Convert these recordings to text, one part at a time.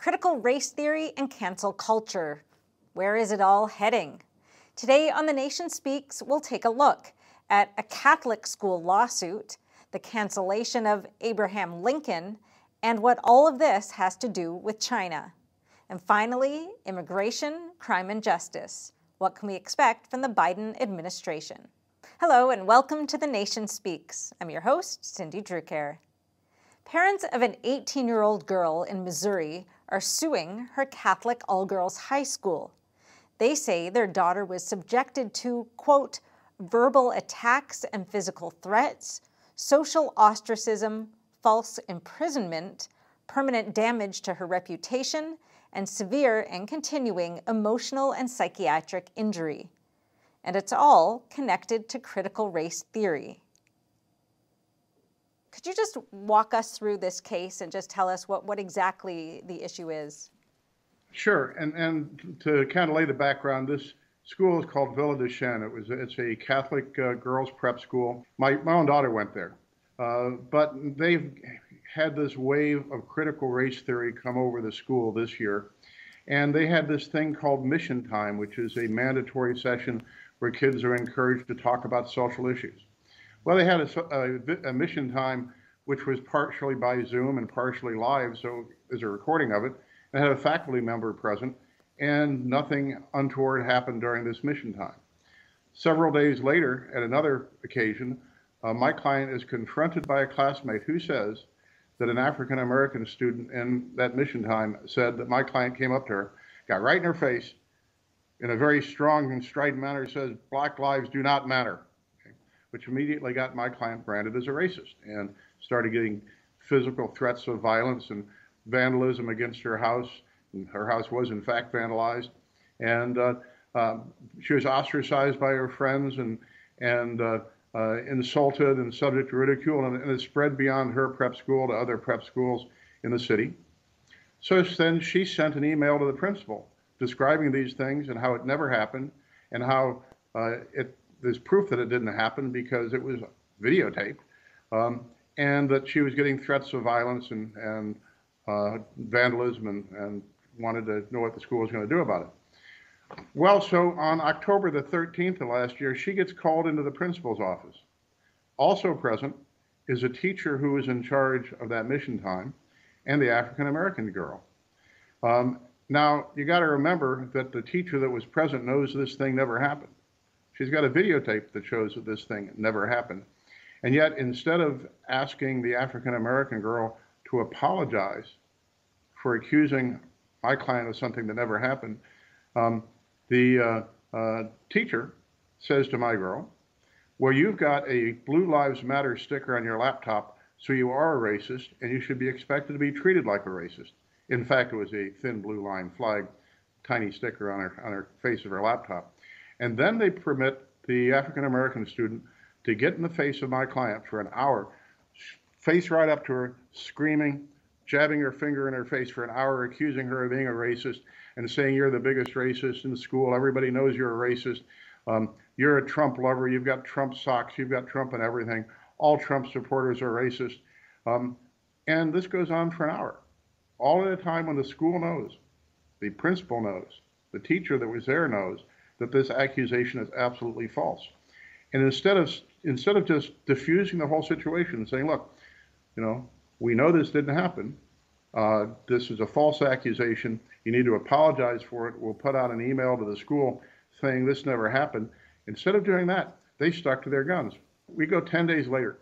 critical race theory and cancel culture. Where is it all heading? Today on The Nation Speaks, we'll take a look at a Catholic school lawsuit, the cancellation of Abraham Lincoln, and what all of this has to do with China. And finally, immigration, crime, and justice. What can we expect from the Biden administration? Hello and welcome to The Nation Speaks. I'm your host, Cindy Drucare. Parents of an 18-year-old girl in Missouri are suing her Catholic all-girls high school. They say their daughter was subjected to, quote, verbal attacks and physical threats, social ostracism, false imprisonment, permanent damage to her reputation, and severe and continuing emotional and psychiatric injury. And it's all connected to critical race theory. Could you just walk us through this case and just tell us what exactly the issue is? Sure, and to kind of lay the background, this school is called Villa de Chêne. It's a Catholic girls prep school. My own daughter went there, but they've had this wave of critical race theory come over the school this year, and they had this thing called Mission Time, which is a mandatory session where kids are encouraged to talk about social issues. Well, they had a Mission Time, which was partially by Zoom and partially live, so there's a recording of it. They had a faculty member present, and nothing untoward happened during this Mission Time. Several days later, at another occasion, my client is confronted by a classmate who says that an African-American student in that Mission Time said that my client came up to her, got right in her face, in a very strong and strident manner, says, "Black lives do not matter," okay, which immediately got my client branded as a racist and started getting physical threats of violence and vandalism against her house. And her house was, in fact, vandalized. And she was ostracized by her friends and insulted and subject to ridicule, and it spread beyond her prep school to other prep schools in the city. So then she sent an email to the principal describing these things and how it never happened, and how there's proof that it didn't happen because it was videotaped, and that she was getting threats of violence and vandalism and wanted to know what the school was going to do about it. Well, so on October the 13th of last year, she gets called into the principal's office. Also present is a teacher who was in charge of that Mission Time and the African-American girl. Now, you got to remember that the teacher that was present knows this thing never happened. She's got a videotape that shows that this thing never happened. And yet, instead of asking the African-American girl to apologize for accusing my client of something that never happened, the teacher says to my girl, "Well, you've got a Blue Lives Matter sticker on your laptop, so you are a racist, and you should be expected to be treated like a racist." In fact, it was a thin blue line flag, tiny sticker on her face of her laptop. And then they permit the African-American student to get in the face of my client for an hour, face right up to her, screaming, jabbing her finger in her face for an hour, accusing her of being a racist and saying, "You're the biggest racist in school. Everybody knows you're a racist. You're a Trump lover. You've got Trump socks. You've got Trump and everything. All Trump supporters are racist." And this goes on for an hour, all at a time when the school knows, the principal knows, the teacher that was there knows that this accusation is absolutely false. And instead of just diffusing the whole situation and saying, "Look, we know this didn't happen. This is a false accusation. You need to apologize for it. We'll put out an email to the school saying this never happened." Instead of doing that, they stuck to their guns. We go 10 days later.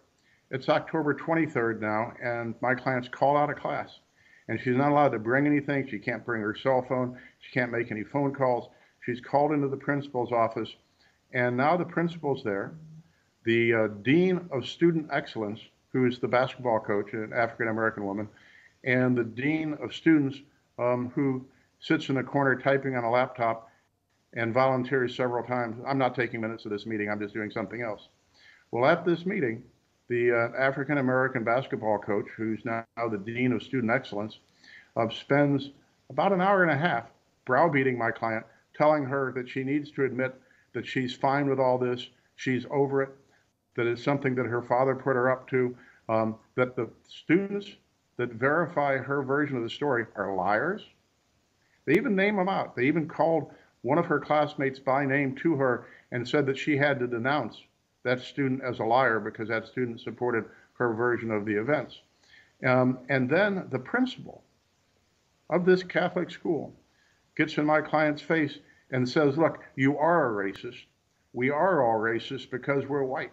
It's October 23rd now, and my client's called out of class. And she's not allowed to bring anything. She can't bring her cell phone. She can't make any phone calls. She's called into the principal's office, and now the principal's there. The dean of student excellence, who is the basketball coach, an African-American woman, and the dean of students, who sits in the corner typing on a laptop and volunteers several times. "I'm not taking minutes of this meeting. I'm just doing something else." Well, at this meeting, the African-American basketball coach, who's now the dean of student excellence, spends about an hour and a half browbeating my client, telling her that she needs to admit that she's fine with all this, she's over it, that it's something that her father put her up to, that the students that verify her version of the story are liars. They even name them out. They even called one of her classmates by name to her and said that she had to denounce that student as a liar because that student supported her version of the events. And then the principal of this Catholic school gets in my client's face and says, look, you are a racist. We are all racist because we're white.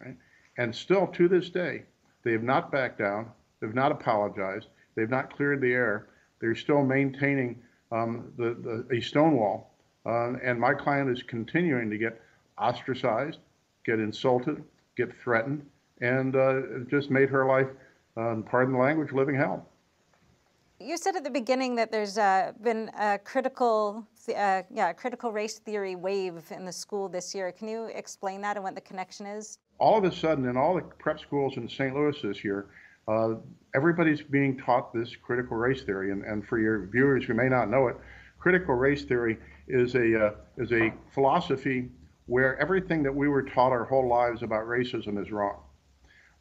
Right? And still to this day, they have not backed down. They've not apologized. They've not cleared the air. They're still maintaining a stonewall. And my client is continuing to get ostracized, get insulted, get threatened, and it just made her life, pardon the language, living hell. You said at the beginning that there's been a critical race theory wave in the school this year. Can you explain that and what the connection is? All of a sudden, in all the prep schools in St. Louis this year, everybody's being taught this critical race theory. And for your viewers who may not know it, critical race theory is a philosophy where everything that we were taught our whole lives about racism is wrong.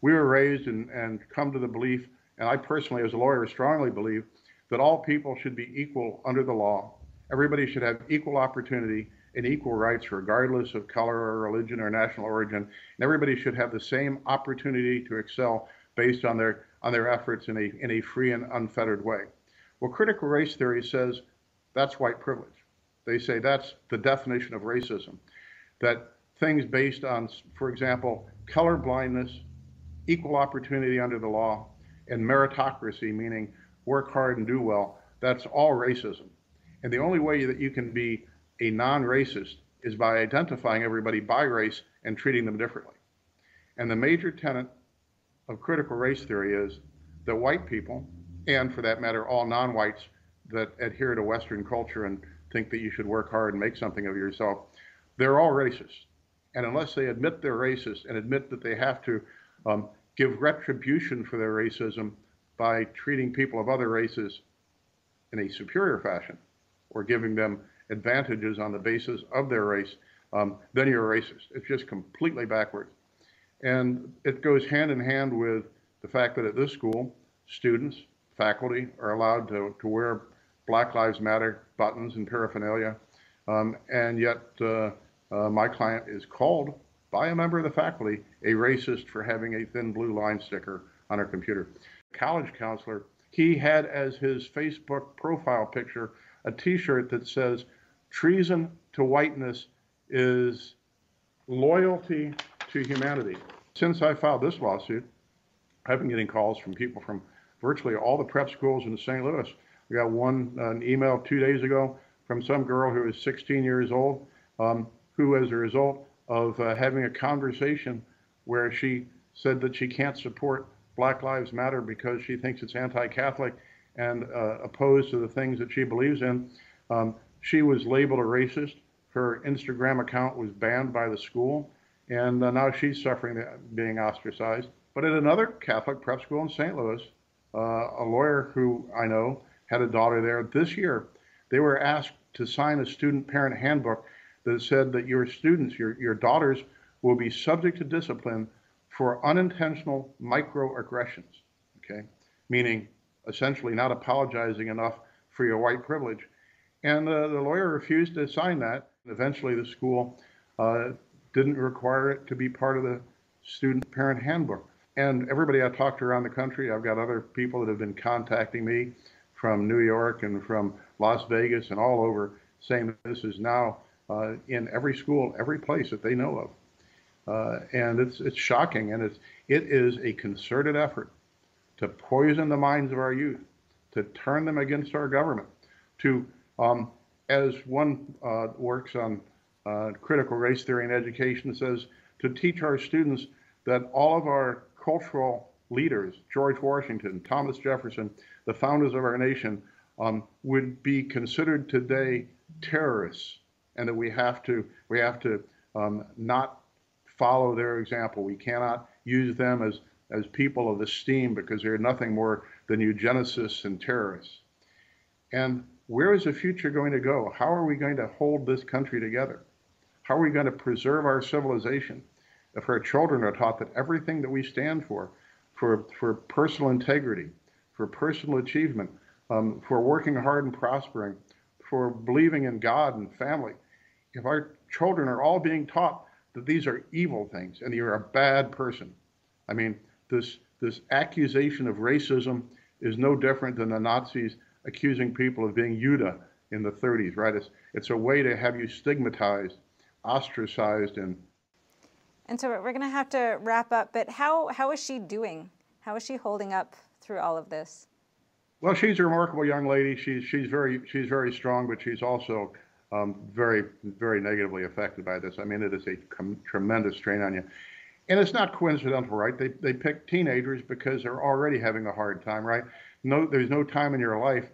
We were raised and come to the belief, and I personally as a lawyer strongly believe, that all people should be equal under the law. Everybody should have equal opportunity and equal rights regardless of color or religion or national origin. And everybody should have the same opportunity to excel based on their efforts in a free and unfettered way. Well, critical race theory says that's white privilege. They say that's the definition of racism. That things based on, for example, color blindness, equal opportunity under the law, and meritocracy, meaning work hard and do well, that's all racism. And the only way that you can be a non-racist is by identifying everybody by race and treating them differently. And the major tenet of critical race theory is that white people, and for that matter, all non-whites that adhere to Western culture and think that you should work hard and make something of yourself, they're all racist. And unless they admit they're racist and admit that they have to give retribution for their racism by treating people of other races in a superior fashion or giving them advantages on the basis of their race, then you're a racist. It's just completely backwards. And it goes hand in hand with the fact that at this school, students, faculty are allowed to wear Black Lives Matter buttons and paraphernalia, and yet my client is called by a member of the faculty a racist for having a thin blue line sticker on her computer. College counselor, he had as his Facebook profile picture a t-shirt that says, treason to whiteness is loyalty to humanity. Since I filed this lawsuit, I've been getting calls from people from virtually all the prep schools in St. Louis. I got an email 2 days ago from some girl who is 16 years old, who as a result of having a conversation where she said that she can't support Black Lives Matter because she thinks it's anti-Catholic and opposed to the things that she believes in, she was labeled a racist. Her Instagram account was banned by the school, and now she's suffering being ostracized. But at another Catholic prep school in St. Louis, a lawyer who I know had a daughter there. This year, they were asked to sign a student parent handbook that said that your students, your daughters, will be subject to discipline for unintentional microaggressions, okay? Meaning essentially not apologizing enough for your white privilege. And the lawyer refused to sign that. Eventually the school didn't require it to be part of the student parent handbook. And everybody I talked to around the country, I've got other people that have been contacting me from New York and from Las Vegas and all over, saying that this is now in every school, every place that they know of. And it's shocking, and it is a concerted effort to poison the minds of our youth, to turn them against our government, to, as one works on critical race theory in education, says, to teach our students that all of our cultural leaders, George Washington, Thomas Jefferson, the founders of our nation, would be considered today terrorists, and that we have to not follow their example. We cannot use them as people of esteem because they're nothing more than eugenicists and terrorists. And where is the future going to go? How are we going to hold this country together? How are we going to preserve our civilization if our children are taught that everything that we stand for personal integrity, for personal achievement, for working hard and prospering, for believing in God and family. If our children are all being taught that these are evil things and you're a bad person, I mean, this accusation of racism is no different than the Nazis accusing people of being Juda in the 30s, right? It's a way to have you stigmatized, ostracized, and so we're going to have to wrap up, but how is she doing? How is she holding up through all of this? Well, she's a remarkable young lady. She's very strong, but she's also very, very negatively affected by this. I mean, it is a tremendous strain on you. And it's not coincidental, right? They pick teenagers because they're already having a hard time, right? There's no time in your life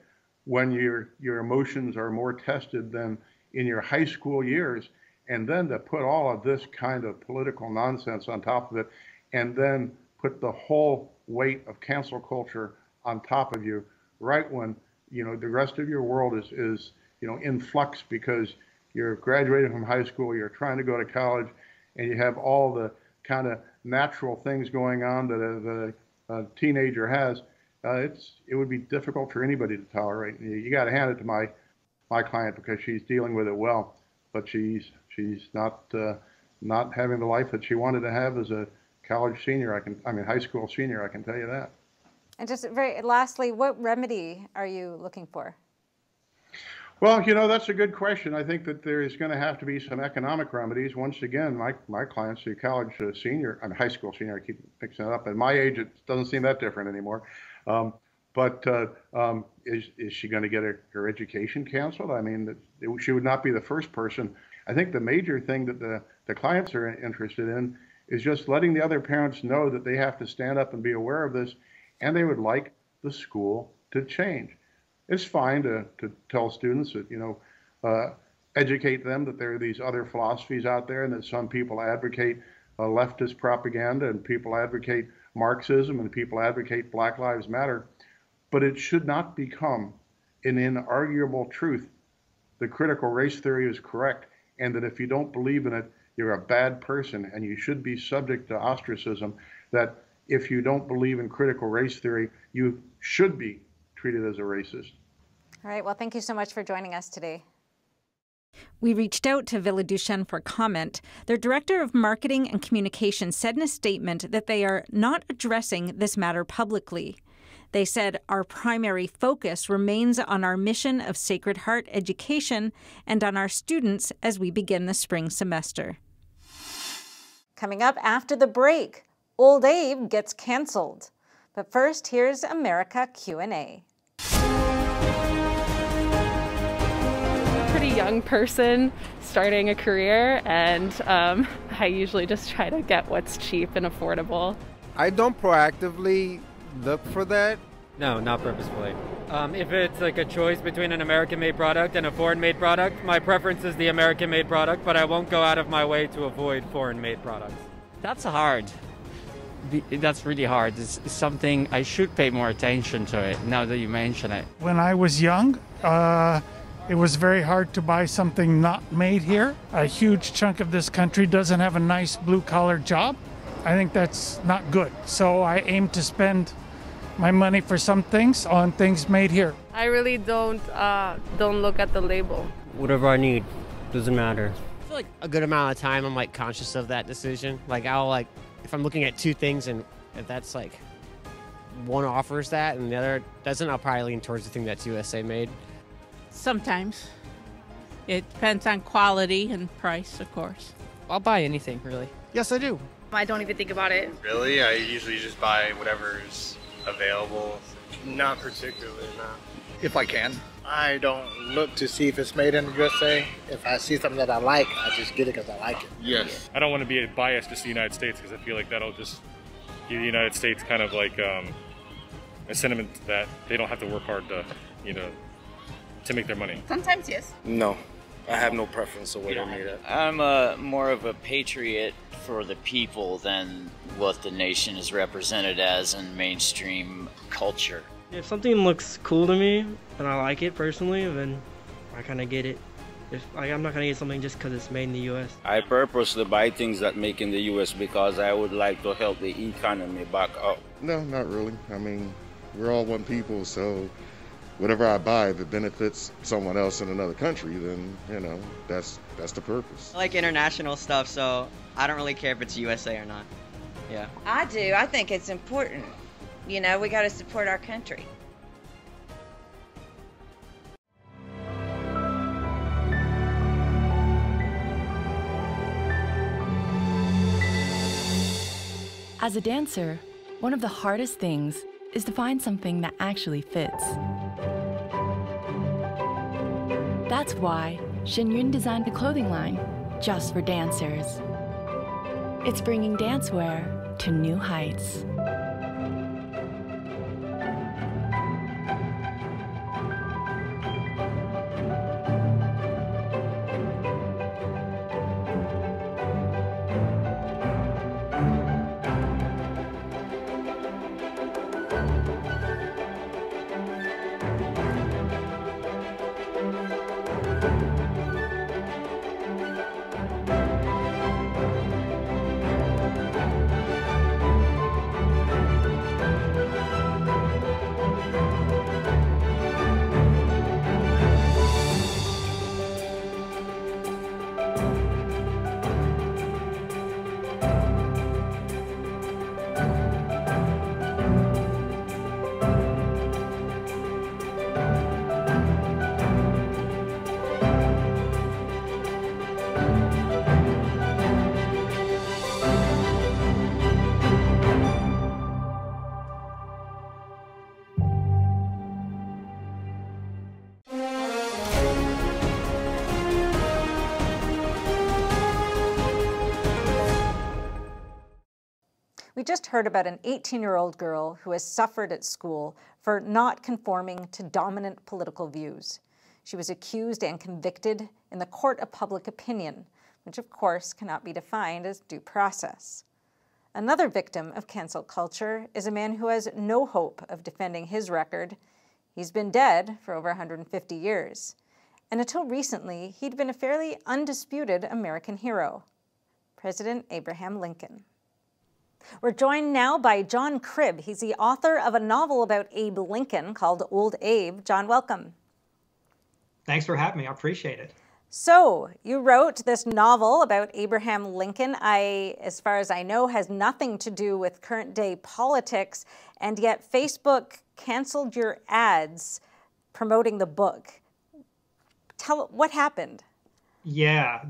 when your emotions are more tested than in your high school years. And then to put all of this kind of political nonsense on top of it, and then put the whole weight of cancel culture on top of you, right when the rest of your world is in flux because you're graduating from high school, you're trying to go to college, and you have all the kind of natural things going on that a teenager has. It would be difficult for anybody to tolerate. You got to hand it to my client because she's dealing with it well, but she's not having the life that she wanted to have as a college senior. High school senior. I can tell you that. And just very lastly, what remedy are you looking for? Well, that's a good question. I think that there is going to have to be some economic remedies. Once again, my client's a college senior, high school senior. I keep mixing it up. At my age, it doesn't seem that different anymore. But is she going to get her education canceled? I mean, she would not be the first person. I think the major thing that the clients are interested in is just letting the other parents know that they have to stand up and be aware of this, and they would like the school to change. It's fine to tell students that, educate them that there are these other philosophies out there and that some people advocate leftist propaganda and people advocate Marxism and people advocate Black Lives Matter. But it should not become an inarguable truth that critical race theory is correct and that if you don't believe in it, you're a bad person and you should be subject to ostracism, that if you don't believe in critical race theory, you should be treated as a racist. All right. Well, thank you so much for joining us today. We reached out to Villa Duchesne for comment. Their director of marketing and communications said in a statement that they are not addressing this matter publicly. They said, our primary focus remains on our mission of Sacred Heart education and on our students as we begin the spring semester. Coming up after the break, Old Abe gets canceled. But first, here's America Q&A. Pretty young person starting a career, and I usually just try to get what's cheap and affordable. I don't proactively look for that. No, not purposefully. If it's like a choice between an American-made product and a foreign-made product, my preference is the American-made product, but I won't go out of my way to avoid foreign-made products. That's hard. That's really hard. It's something I should pay more attention to it now that you mention it. When I was young, it was very hard to buy something not made here. A huge chunk of this country doesn't have a nice blue-collar job. I think that's not good. So I aim to spend my money for some things on things made here. I really don't look at the label. Whatever I need, doesn't matter. I feel like a good amount of time I'm like conscious of that decision. Like if I'm looking at two things and if that's like one offers that and the other doesn't, I'll probably lean towards the thing that's USA made. Sometimes. It depends on quality and price, of course. I'll buy anything, really. Yes, I do. I don't even think about it. Really? I usually just buy whatever's available. Not particularly, no. If I can. I don't look to see if it's made in the USA. If I see something that I like, I just get it because I like it. Yes. I don't want to be biased just to the United States because I feel like that'll just give the United States kind of like a sentiment that they don't have to work hard to, to make their money. Sometimes, yes. No. I have no preference of where they're made at. I'm more of a patriot for the people than what the nation is represented as in mainstream culture. If something looks cool to me and I like it personally, then I kind of get it. I'm not going to get something just because it's made in the U.S. I purposely buy things that make in the U.S. because I would like to help the economy back up. No, not really. I mean, We're all one people, so whatever I buy, if it benefits someone else in another country, then, you know, that's the purpose. I like international stuff, so I don't really care if it's USA or not. Yeah. I do. I think it's important. You know, we got to support our country. As a dancer, one of the hardest things is to find something that actually fits. That's why Shen Yun designed the clothing line just for dancers. It's bringing dancewear to new heights. We just heard about an 18-year-old girl who has suffered at school for not conforming to dominant political views. She was accused and convicted in the court of public opinion, which of course cannot be defined as due process. Another victim of cancel culture is a man who has no hope of defending his record. He's been dead for over 150 years. And until recently, he'd been a fairly undisputed American hero, President Abraham Lincoln. We're joined now by John Cribb. He's the author of a novel about Abe Lincoln called Old Abe. John, welcome. Thanks for having me. I appreciate it. So, you wrote this novel about Abraham Lincoln. As far as I know, has nothing to do with current day politics, and yet Facebook canceled your ads promoting the book. Tell what happened. Yeah,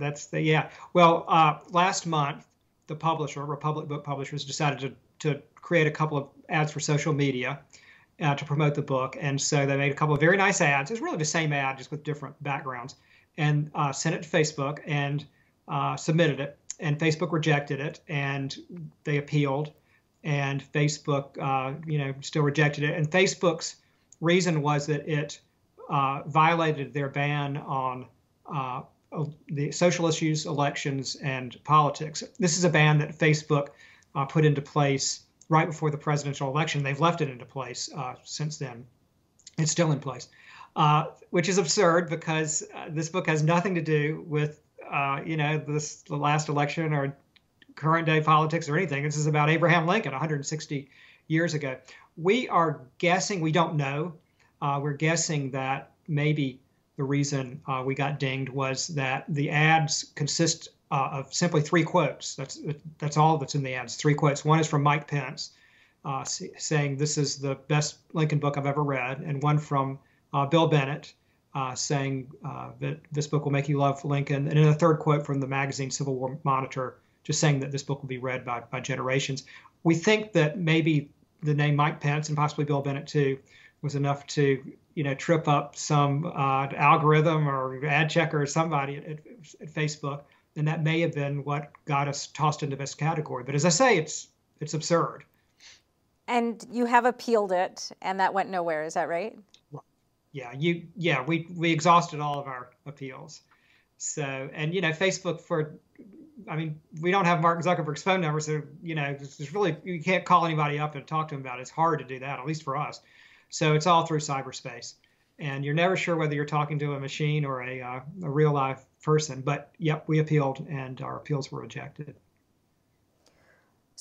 Well, last month, the publisher, Republic Book Publishers, decided to create a couple of ads for social media to promote the book. And so they made a couple of very nice ads. It's really the same ad, just with different backgrounds, and sent it to Facebook and submitted it. And Facebook rejected it, and they appealed. And Facebook, still rejected it. And Facebook's reason was that it violated their ban on the social issues, elections, and politics. This is a ban that Facebook put into place right before the presidential election. They've left it into place since then. It's still in place, which is absurd because this book has nothing to do with, the last election or current day politics or anything. This is about Abraham Lincoln 160 years ago. We are guessing, we don't know. We're guessing that maybe the reason we got dinged was that the ads consist of simply 3 quotes. That's all that's in the ads, 3 quotes. One is from Mike Pence saying this is the best Lincoln book I've ever read, and one from Bill Bennett saying that this book will make you love Lincoln, and then a third quote from the magazine Civil War Monitor just saying that this book will be read by generations. We think that maybe the name Mike Pence and possibly Bill Bennett too was enough to trip up some algorithm or ad checker or somebody at Facebook, and that may have been what got us tossed into this category. But as I say, it's absurd. And you have appealed it, and that went nowhere. Is that right? Yeah. We exhausted all of our appeals. So, and Facebook we don't have Mark Zuckerberg's phone number, so there's really, you can't call anybody up and talk to him about it. It's hard to do that, at least for us. So it's all through cyberspace, and you're never sure whether you're talking to a machine or a real live person. But yep, we appealed, and our appeals were rejected.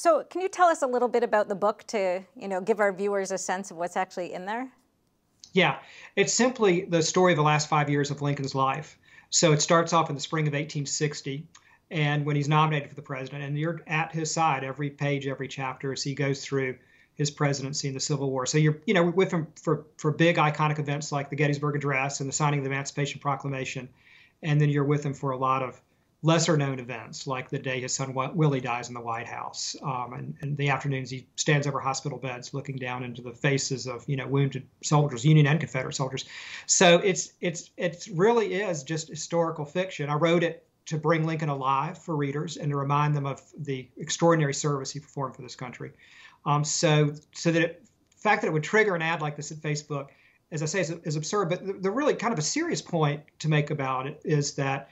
So can you tell us a little bit about the book to, give our viewers a sense of what's actually in there? Yeah, it's simply the story of the last 5 years of Lincoln's life. So it starts off in the spring of 1860, and when he's nominated for the president, and you're at his side every page, every chapter, as he goes through his presidency in the Civil War. So you're, with him for big iconic events like the Gettysburg Address and the signing of the Emancipation Proclamation, and then you're with him for a lot of lesser-known events, like the day his son Willie dies in the White House, and the afternoons he stands over hospital beds looking down into the faces of wounded soldiers, Union and Confederate soldiers. So it really is just historical fiction. I wrote it to bring Lincoln alive for readers and to remind them of the extraordinary service he performed for this country. So that the fact that it would trigger an ad like this at Facebook, as I say, is absurd. But the really kind of a serious point to make about it is that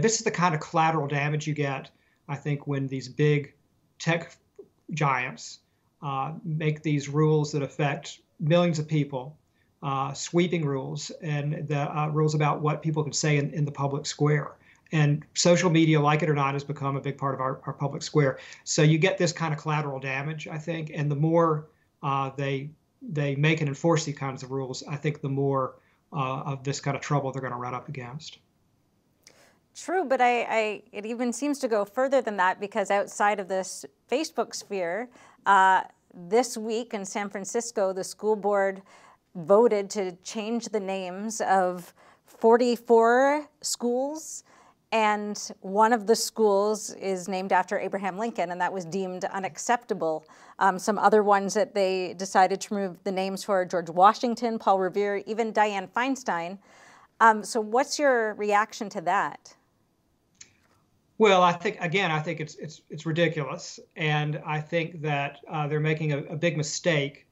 this is the kind of collateral damage you get, I think, when these big tech giants make these rules that affect millions of people, sweeping rules, and the rules about what people can say in the public square. And social media, like it or not, has become a big part of our public square. So you get this kind of collateral damage, I think, and the more they make and enforce these kinds of rules, I think the more of this kind of trouble they're going to run up against. True, but it even seems to go further than that, because outside of this Facebook sphere, this week in San Francisco, the school board voted to change the names of 44 schools, and one of the schools is named after Abraham Lincoln, and that was deemed unacceptable. Some other ones that they decided to remove the names for: George Washington, Paul Revere, even Dianne Feinstein. So what's your reaction to that? Well, I think it's ridiculous, and I think that they're making a big mistake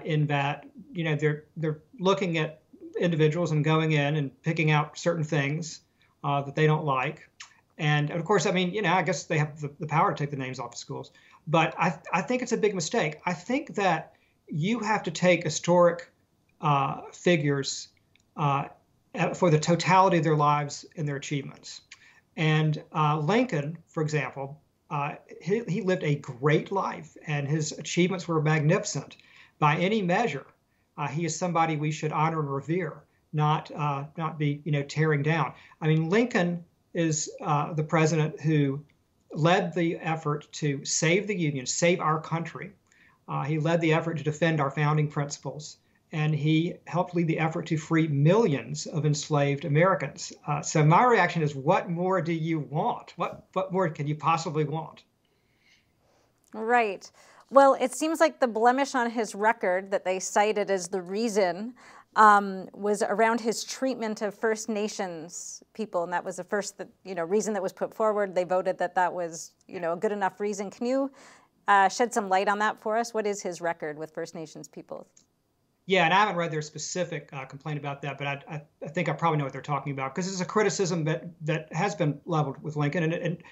in that they're looking at individuals and going in and picking out certain things that they don't like, and of course, I guess they have the power to take the names off of schools, but I think it's a big mistake. I think that you have to take historic figures for the totality of their lives and their achievements. And Lincoln, for example, he lived a great life, and his achievements were magnificent by any measure. He is somebody we should honor and revere, not be tearing down. Lincoln is the president who led the effort to save the Union, save our country. He led the effort to defend our founding principles, and he helped lead the effort to free millions of enslaved Americans. So my reaction is, what more do you want? What more can you possibly want? Right. Well, it seems like the blemish on his record that they cited as the reason was around his treatment of First Nations people, and that was the first reason that was put forward. They voted that was a good enough reason. Can you shed some light on that for us? What is his record with First Nations people? Yeah, and I haven't read their specific complaint about that, but I think I probably know what they're talking about, because it's a criticism that has been leveled with Lincoln, and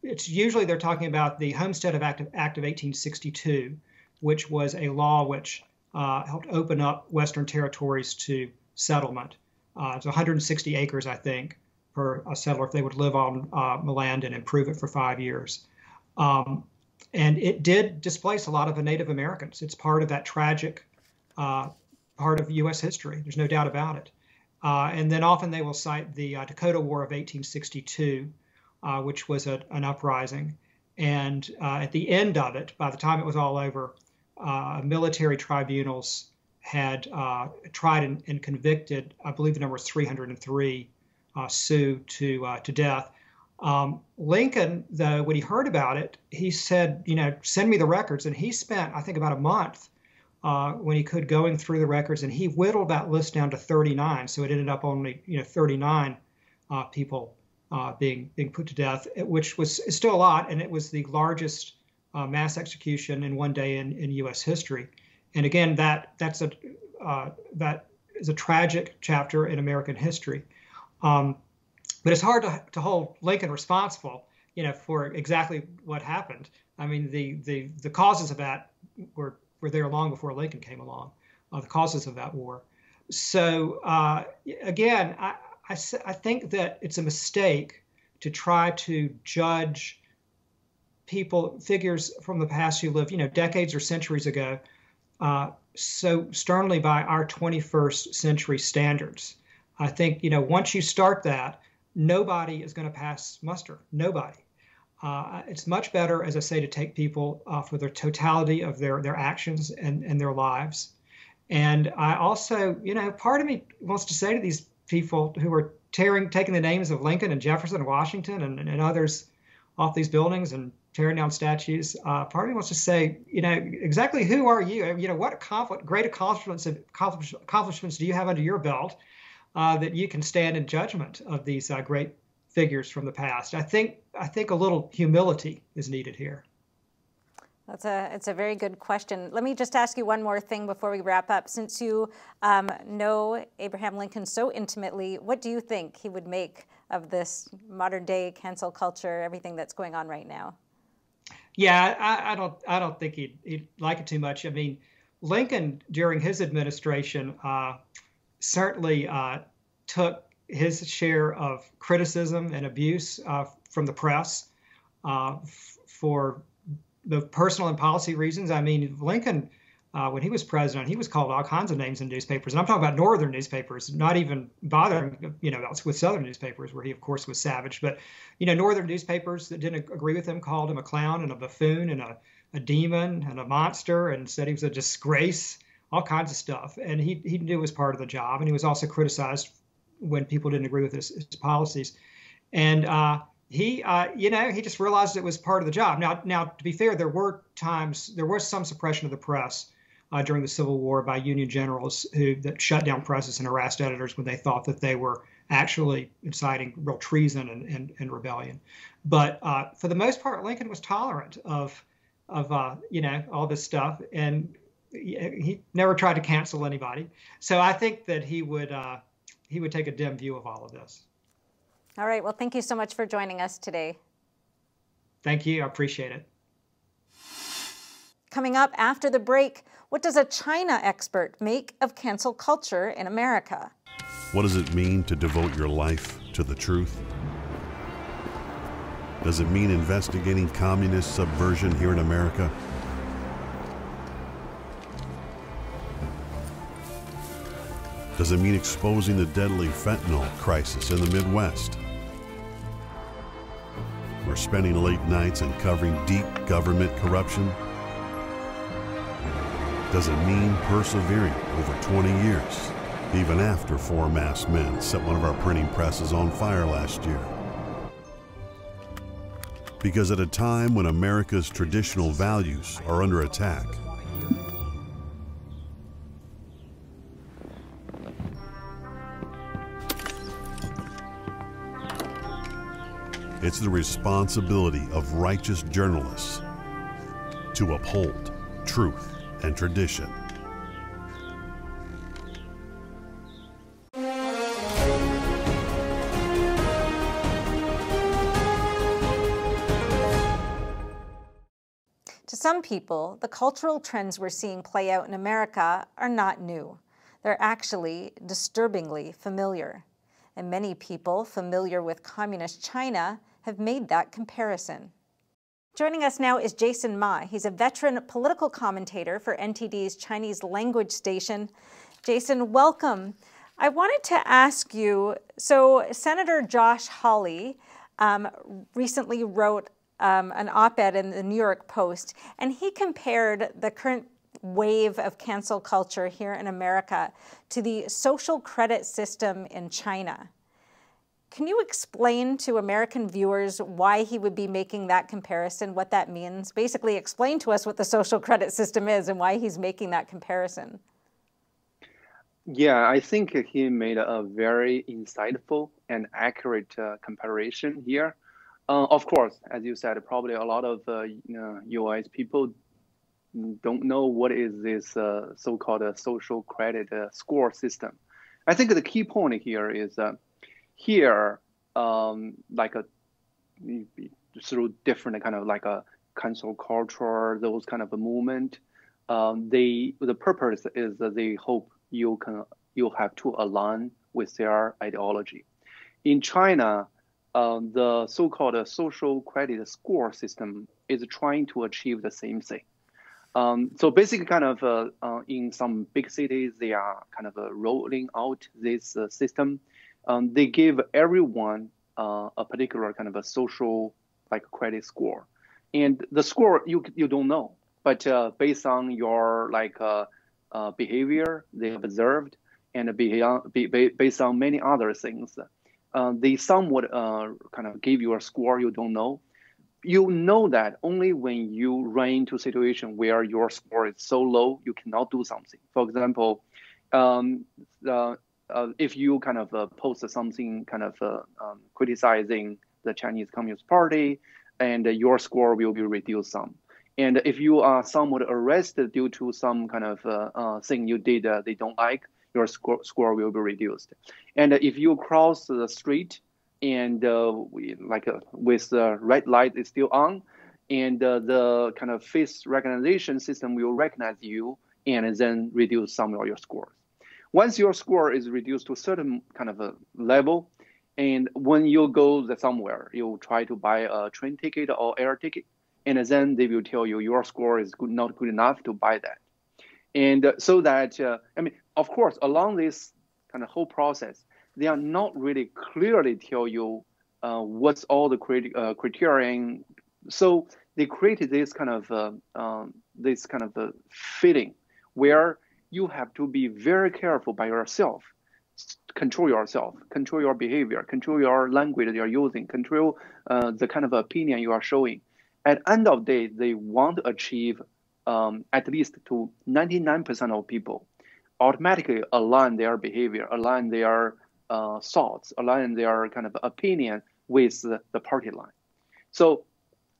it's usually they're talking about the Homestead Act of 1862, which was a law which helped open up Western territories to settlement. It's 160 acres, I think, per a settler if they would live on the land and improve it for 5 years. And it did displace a lot of the Native Americans. It's part of that tragic part of U.S. history. There's no doubt about it. And then often they will cite the Dakota War of 1862, which was an uprising. And at the end of it, by the time it was all over, military tribunals had tried and convicted, I believe the number was 303, Sioux to death. Lincoln, though, when he heard about it, he said, send me the records. And he spent, I think, about a month when he could going through the records, and he whittled that list down to 39. So it ended up only 39 people being put to death, which was still a lot, and it was the largest mass execution in one day in U.S. history. And again, that is a tragic chapter in American history. But it's hard to hold Lincoln responsible, for exactly what happened. The causes of that were there long before Lincoln came along, the causes of that war. So again, I think that it's a mistake to try to judge figures from the past who lived, decades or centuries ago, so sternly by our 21st century standards. I think, once you start that, nobody is going to pass muster. Nobody. It's much better, as I say, to take people for the totality of their actions and their lives. And I also, part of me wants to say to these people who are taking the names of Lincoln and Jefferson and Washington and others off these buildings and tearing down statues, part of me wants to say, exactly who are you? What great accomplishments do you have under your belt that you can stand in judgment of these great figures from the past? I think a little humility is needed here. It's a very good question. Let me just ask you one more thing before we wrap up. Since you know Abraham Lincoln so intimately, what do you think he would make of this modern day cancel culture, everything that's going on right now? Yeah, I don't think he'd like it too much. I mean, Lincoln during his administration certainly took his share of criticism and abuse from the press for the personal and policy reasons. I mean, Lincoln, when he was president, he was called all kinds of names in newspapers. And I'm talking about northern newspapers, not even bothering, with southern newspapers, where he, of course, was savage. But, northern newspapers that didn't agree with him called him a clown and a buffoon and a demon and a monster, and said he was a disgrace, all kinds of stuff. And he knew it was part of the job. And he was also criticized when people didn't agree with his policies. And he just realized it was part of the job. Now, to be fair, there was some suppression of the press during the Civil War by Union generals that shut down presses and harassed editors when they thought that they were actually inciting real treason and rebellion. But for the most part, Lincoln was tolerant of all this stuff, and he never tried to cancel anybody. So I think that he would take a dim view of all of this. All right. Well, thank you so much for joining us today. Thank you. I appreciate it. Coming up after the break, what does a China expert make of cancel culture in America? What does it mean to devote your life to the truth? Does it mean investigating communist subversion here in America? Does it mean exposing the deadly fentanyl crisis in the Midwest? Or spending late nights and covering deep government corruption? Does it mean persevering over 20 years, even after 4 masked men set one of our printing presses on fire last year? Because at a time when America's traditional values are under attack, it's the responsibility of righteous journalists to uphold truth and tradition. To some people, the cultural trends we're seeing play out in America are not new. They're actually disturbingly familiar. And many people familiar with communist China have made that comparison. Joining us now is Jason Ma. He's a veteran political commentator for NTD's Chinese language station. Jason, welcome. I wanted to ask you, so Senator Josh Hawley recently wrote an op-ed in the New York Post, and he compared the current wave of cancel culture here in America to the social credit system in China. Can you explain to American viewers why he would be making that comparison, what that means? Basically, explain to us what the social credit system is and why he's making that comparison. Yeah, I think he made a very insightful and accurate comparison here. Of course, as you said, probably a lot of US people don't know what is this so-called social credit score system. I think the key point here is here, like through different kind of like a cancel culture, those kind of a movement, the purpose is that they hope you have to align with their ideology. In China, the so-called social credit score system is trying to achieve the same thing. So basically, kind of in some big cities, they are kind of rolling out this system. They give everyone a particular kind of a social like credit score, and the score you don't know, but based on your like behavior they have observed, and based on many other things, they somewhat kind of give you a score you don't know. You know that only when you run into a situation where your score is so low you cannot do something. For example, if you kind of post something kind of criticizing the Chinese Communist Party, and your score will be reduced some. And if you are somewhat arrested due to some kind of thing you did they don't like, your score will be reduced. And if you cross the street and with the red light is still on, and the kind of face recognition system will recognize you and then reduce some of your scores. Once your score is reduced to a certain kind of a level, and when you go somewhere, you try to buy a train ticket or air ticket, and then they will tell you your score is not good enough to buy that. And so that, I mean, of course, along this kind of whole process, they are not really clearly tell you what's all the criterion. So they created this kind of fitting where you have to be very careful by yourself, control your behavior, control your language you're using, control the kind of opinion you are showing. At the end of the day, they want to achieve at least to 99% of people automatically align their behavior, align their thoughts, align their kind of opinion with the party line. So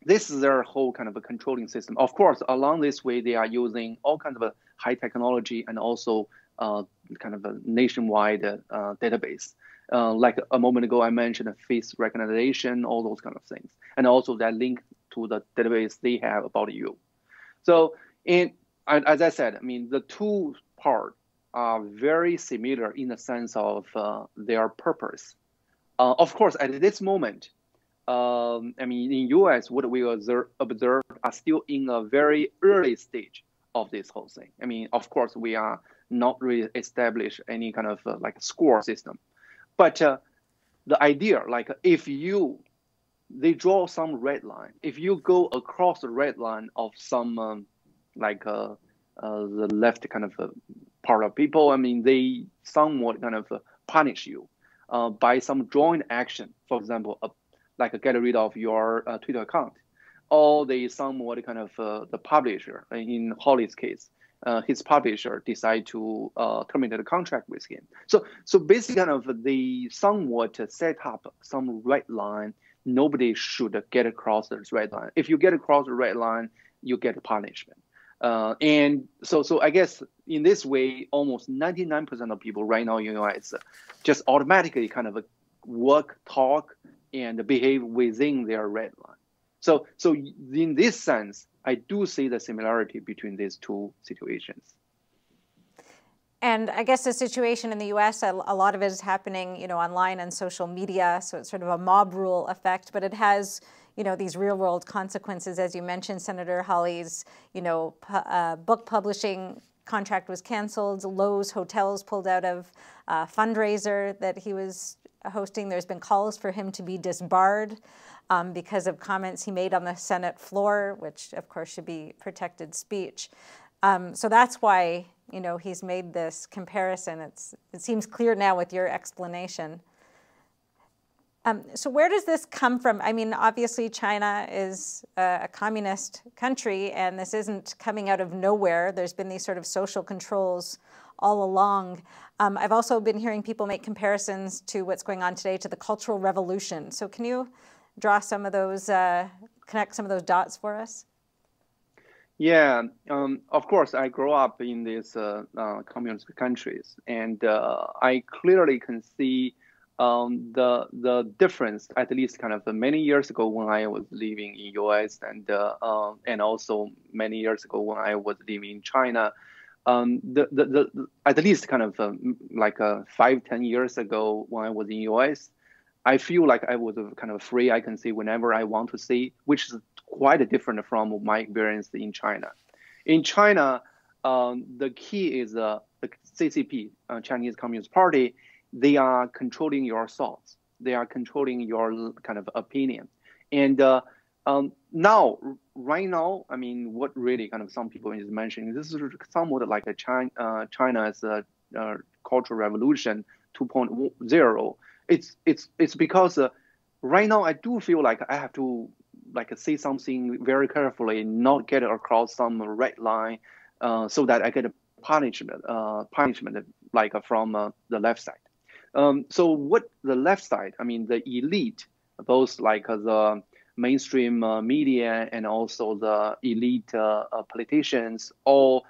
this is their whole kind of a controlling system. Of course, along this way, they are using all kinds of high technology and also kind of a nationwide database. Like a moment ago, I mentioned face recognition, all those kind of things. And also that link to the database they have about you. So, as I said, I mean, the two parts are very similar in the sense of their purpose. Of course, at this moment, I mean, in US, what we observe are still in a very early stage of this whole thing. I mean, of course, we are not really established any kind of like score system. But the idea, like if they draw some red line, if you go across the red line of some the left kind of part of people, I mean, they somewhat kind of punish you by some joint action. For example, like get rid of your Twitter account, or they somewhat kind of the publisher. In Holly's case, his publisher decide to terminate the contract with him. So basically, kind of they somewhat set up some red line. Nobody should get across this red line. If you get across the red line, you get punishment. And so I guess in this way, almost 99% of people right now in the US just automatically kind of work, talk, and behave within their red line. So in this sense, I do see the similarity between these two situations. And I guess the situation in the U.S., a lot of it is happening, online and social media. So it's sort of a mob rule effect, but it has, these real world consequences. As you mentioned, Senator Hawley's, book publishing contract was canceled. Lowe's Hotels pulled out of a fundraiser that he was hosting. There's been calls for him to be disbarred because of comments he made on the Senate floor, which of course should be protected speech. So that's why, he's made this comparison. It seems clear now with your explanation. So where does this come from? I mean, obviously China is a communist country, and this isn't coming out of nowhere. There's been these sort of social controls all along. I've also been hearing people make comparisons to what's going on today to the Cultural Revolution. So can you draw some of those, connect some of those dots for us? Yeah, of course, I grew up in these communist countries, and I clearly can see the difference, at least kind of many years ago when I was living in US, and also many years ago when I was living in China. At least kind of like 5-10 years ago when I was in US, I feel like I was kind of free. I can see whenever I want to see, which is quite different from my experience in China. In China, the key is the CCP, Chinese Communist Party. They are controlling your thoughts. They are controlling your kind of opinion. And right now, I mean, what really kind of some people is mentioning, this is somewhat like a China's Cultural Revolution 2.0. It's because right now I do feel like I have to say something very carefully, not get across some red line, so that I get a punishment like from the left side. So what the left side, I mean, the elite, both like the mainstream media and also the elite politicians, all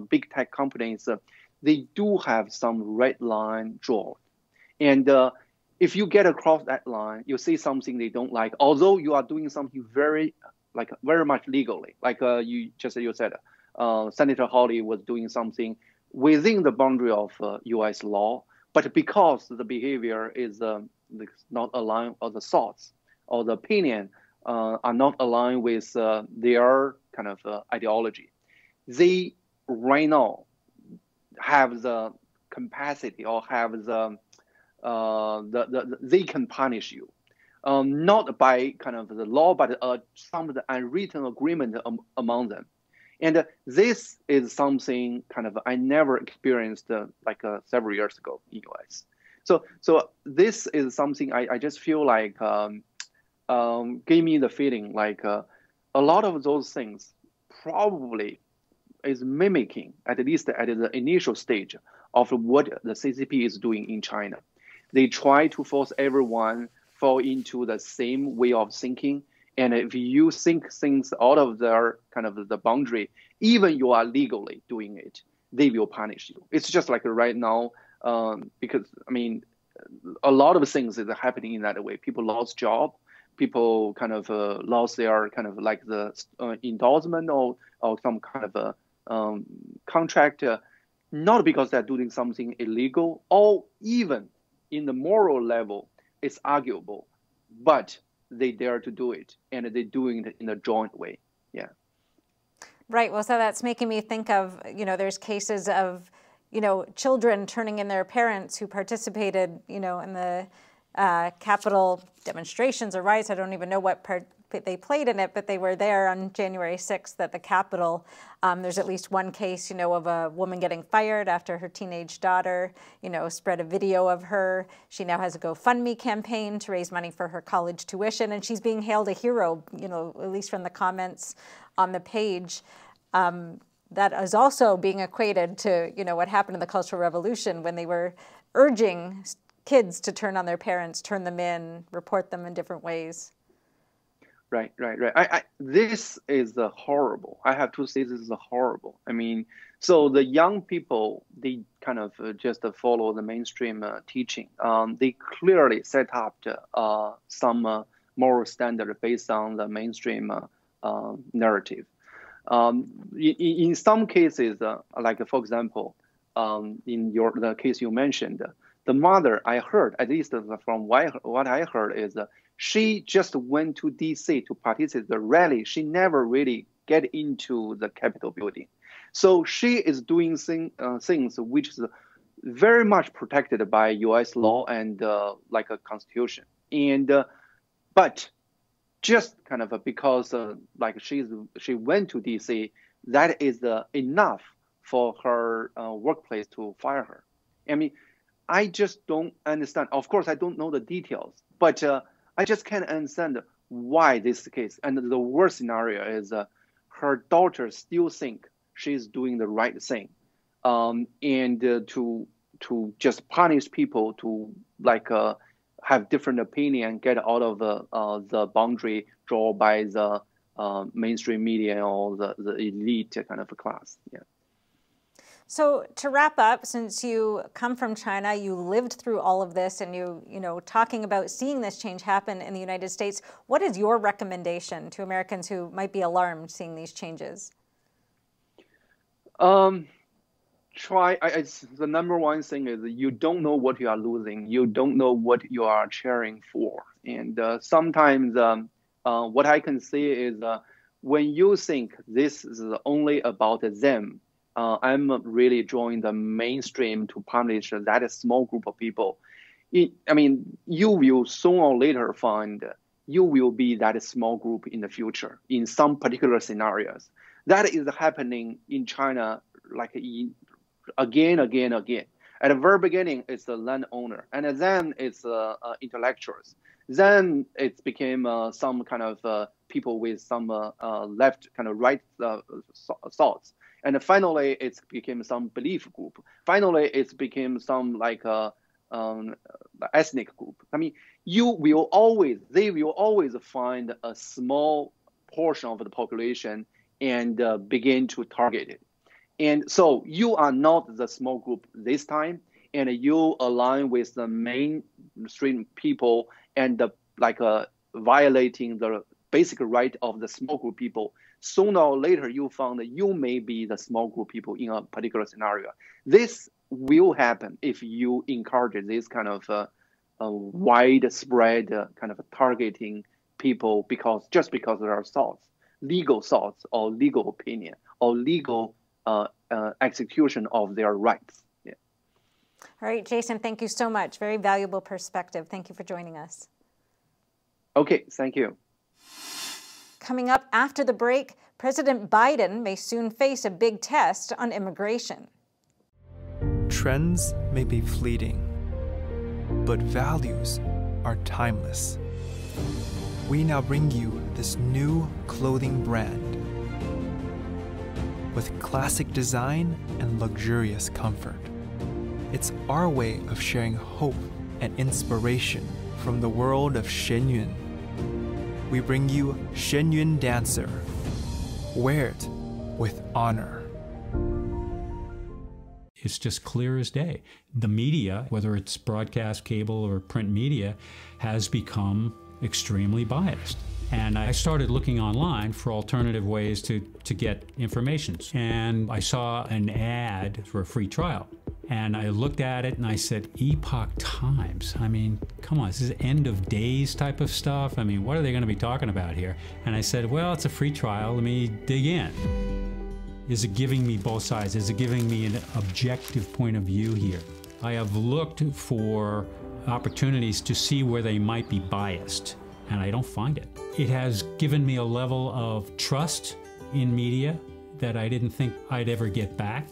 big tech companies, they do have some red line drawn. And if you get across that line, you say something they don't like, although you are doing something very much legally, like you said, Senator Hawley was doing something within the boundary of U.S. law, but because the behavior is not aligned, or the thoughts or the opinion are not aligned with their kind of ideology, they right now have the capacity or have they can punish you, not by kind of the law, but some of the unwritten agreement among them. And this is something kind of I never experienced several years ago in US. So this is something I just feel like gave me the feeling like a lot of those things probably is mimicking, at least at the initial stage, of what the CCP is doing in China. They try to force everyone fall into the same way of thinking. And if you think things out of their kind of the boundary, even you are legally doing it, they will punish you. It's just like right now, because I mean, a lot of things is happening in that way. People lost job, people kind of lost their kind of like the endorsement or some kind of a contract, not because they're doing something illegal, or even in the moral level, it's arguable, but they dare to do it, and they're doing it in a joint way. Yeah. Right. Well, so that's making me think of, there's cases of, children turning in their parents who participated, in the Capitol demonstrations or riots. I don't even know what part they played in it, but they were there on January 6th at the Capitol. There's at least one case, of a woman getting fired after her teenage daughter, spread a video of her. She now has a GoFundMe campaign to raise money for her college tuition, and she's being hailed a hero, at least from the comments on the page. That is also being equated to, what happened in the Cultural Revolution when they were urging kids to turn on their parents, turn them in, report them in different ways. Right. This is horrible. I have to say this is horrible. I mean, so the young people, they kind of just follow the mainstream teaching. They clearly set up some moral standard based on the mainstream narrative. In some cases, like for example, in the case you mentioned, the mother, I heard, at least from what I heard, is she just went to DC to participate in the rally. She never really get into the Capitol building. So she is doing things which is very much protected by U.S. law and like a constitution. And but just kind of because like she went to DC, that is enough for her workplace to fire her. I mean, I just don't understand. Of course, I don't know the details, but I just can't understand why this is the case. And the worst scenario is her daughter still think she's doing the right thing, and to just punish people to like have different opinion, get out of the boundary drawn by the mainstream media or the elite kind of a class. Yeah. So to wrap up, since you come from China, you lived through all of this, and you talking about seeing this change happen in the United States, what is your recommendation to Americans who might be alarmed seeing these changes? The number one thing is you don't know what you are losing. You don't know what you are cheering for. And sometimes what I can say is when you think this is only about them, I'm really drawing the mainstream to publish that small group of people. You will sooner or later find you will be that small group in the future in some particular scenarios. That is happening in China again. At the very beginning, it's the landowner, and then it's intellectuals. Then it became some kind of people with some left kind of right thoughts, and finally it became some belief group. Finally, it became some ethnic group. They will always find a small portion of the population and begin to target it. And so you are not the small group this time, and you align with the mainstream people and violating the basic right of the small group people. Sooner or later, you found that you may be the small group people in a particular scenario. This will happen if you encourage this kind of widespread kind of targeting people just because there are thoughts, legal thoughts or legal opinion or legal execution of their rights. Yeah. All right, Jason, thank you so much. Very valuable perspective. Thank you for joining us. Okay, thank you. Coming up after the break, President Biden may soon face a big test on immigration. Trends may be fleeting, but values are timeless. We now bring you this new clothing brand with classic design and luxurious comfort. It's our way of sharing hope and inspiration from the world of Shenyun. We bring you Shenyun Dancer. Wear it with honor. It's just clear as day. The media, whether it's broadcast, cable, or print media, has become extremely biased. And I started looking online for alternative ways to get information. And I saw an ad for a free trial. And I looked at it and I said, Epoch Times. I mean, come on, this is end of days type of stuff. I mean, what are they going to be talking about here? And I said, well, it's a free trial. Let me dig in. Is it giving me both sides? Is it giving me an objective point of view here? I have looked for opportunities to see where they might be biased, and I don't find it. It has given me a level of trust in media that I didn't think I'd ever get back.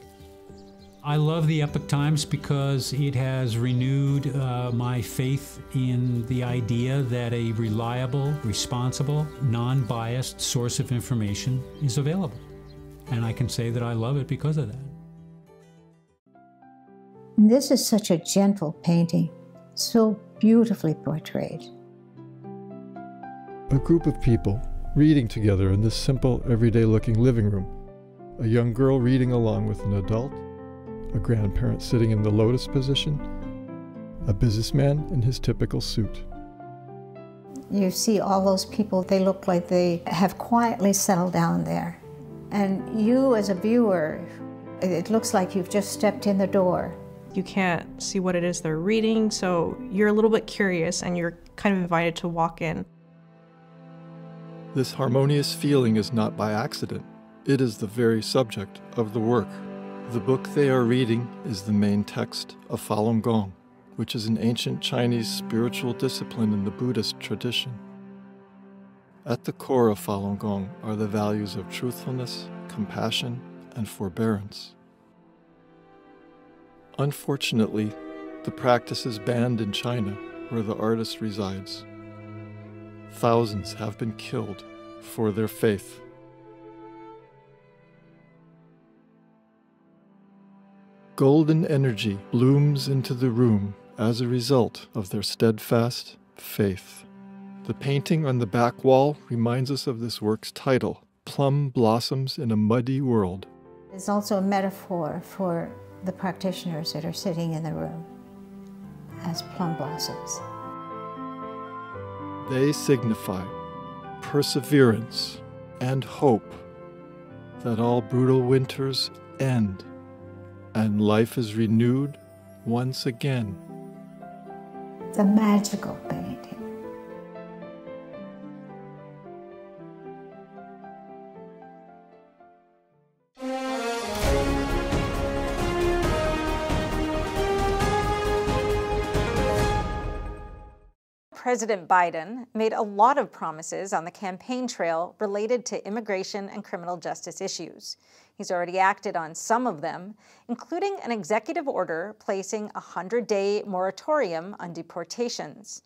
I love the Epoch Times because it has renewed my faith in the idea that a reliable, responsible, non-biased source of information is available. And I can say that I love it because of that. This is such a gentle painting, so beautifully portrayed. A group of people reading together in this simple, everyday-looking living room. A young girl reading along with an adult, a grandparent sitting in the lotus position, a businessman in his typical suit. You see all those people, they look like they have quietly settled down there. And you as a viewer, it looks like you've just stepped in the door. You can't see what it is they're reading, so you're a little bit curious and you're kind of invited to walk in. This harmonious feeling is not by accident. It is the very subject of the work. The book they are reading is the main text of Falun Gong, which is an ancient Chinese spiritual discipline in the Buddhist tradition. At the core of Falun Gong are the values of truthfulness, compassion, and forbearance. Unfortunately, the practice is banned in China, where the artist resides. Thousands have been killed for their faith. Golden energy blooms into the room as a result of their steadfast faith. The painting on the back wall reminds us of this work's title, Plum Blossoms in a Muddy World. It's also a metaphor for the practitioners that are sitting in the room as plum blossoms. They signify perseverance and hope that all brutal winters end and life is renewed once again. The magical painting. President Biden made a lot of promises on the campaign trail related to immigration and criminal justice issues. He's already acted on some of them, including an executive order placing a 100-day moratorium on deportations.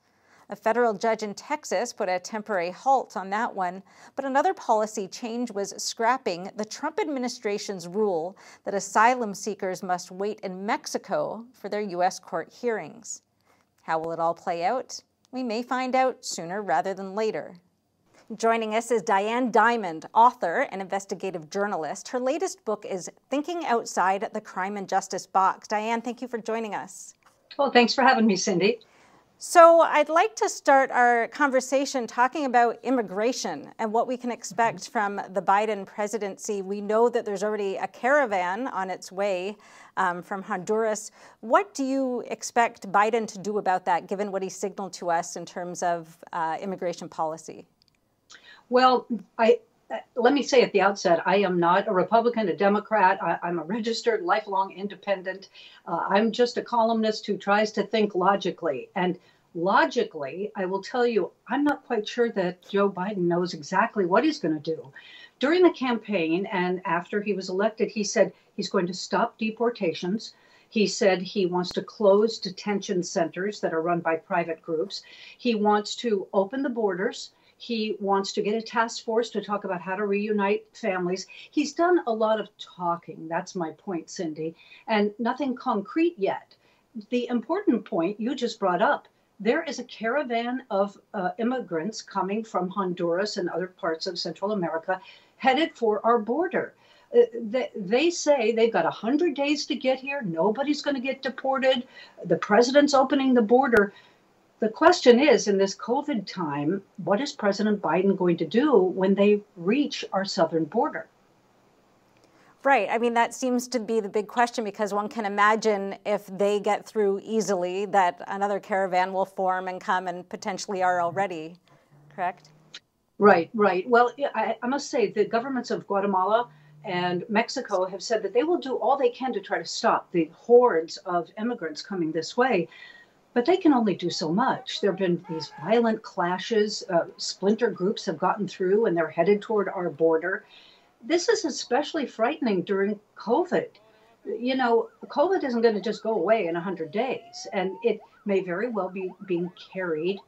A federal judge in Texas put a temporary halt on that one, but another policy change was scrapping the Trump administration's rule that asylum seekers must wait in Mexico for their U.S. court hearings. How will it all play out? We may find out sooner rather than later. Joining us is Diane Dimond, author and investigative journalist. Her latest book is Thinking Outside the Crime and Justice Box. Diane, thank you for joining us. Well, thanks for having me, Cindy. So I'd like to start our conversation talking about immigration and what we can expect from the Biden presidency. We know that there's already a caravan on its way from Honduras. What do you expect Biden to do about that, given what he signaled to us in terms of immigration policy? Well, let me say at the outset, I am not a Republican, a Democrat. I'm a registered lifelong independent. I'm just a columnist who tries to think logically. And logically, I will tell you, I'm not quite sure that Joe Biden knows exactly what he's going to do. During the campaign and after he was elected, he said he's going to stop deportations. He said he wants to close detention centers that are run by private groups. He wants to open the borders. He wants to get a task force to talk about how to reunite families. He's done a lot of talking. That's my point, Cindy, and nothing concrete yet. The important point you just brought up, there is a caravan of immigrants coming from Honduras and other parts of Central America headed for our border. They say they've got 100 days to get here. Nobody's going to get deported. The president's opening the border. The question is, in this COVID time, what is President Biden going to do when they reach our southern border? Right. I mean, that seems to be the big question, because one can imagine if they get through easily that another caravan will form and come, and potentially are already, correct? Right, right. Well, I must say the governments of Guatemala and Mexico have said that they will do all they can to try to stop the hordes of immigrants coming this way. But they can only do so much. There have been these violent clashes. Splinter groups have gotten through and they're headed toward our border. This is especially frightening during COVID. You know, COVID isn't going to just go away in 100 days, and it may very well be being carried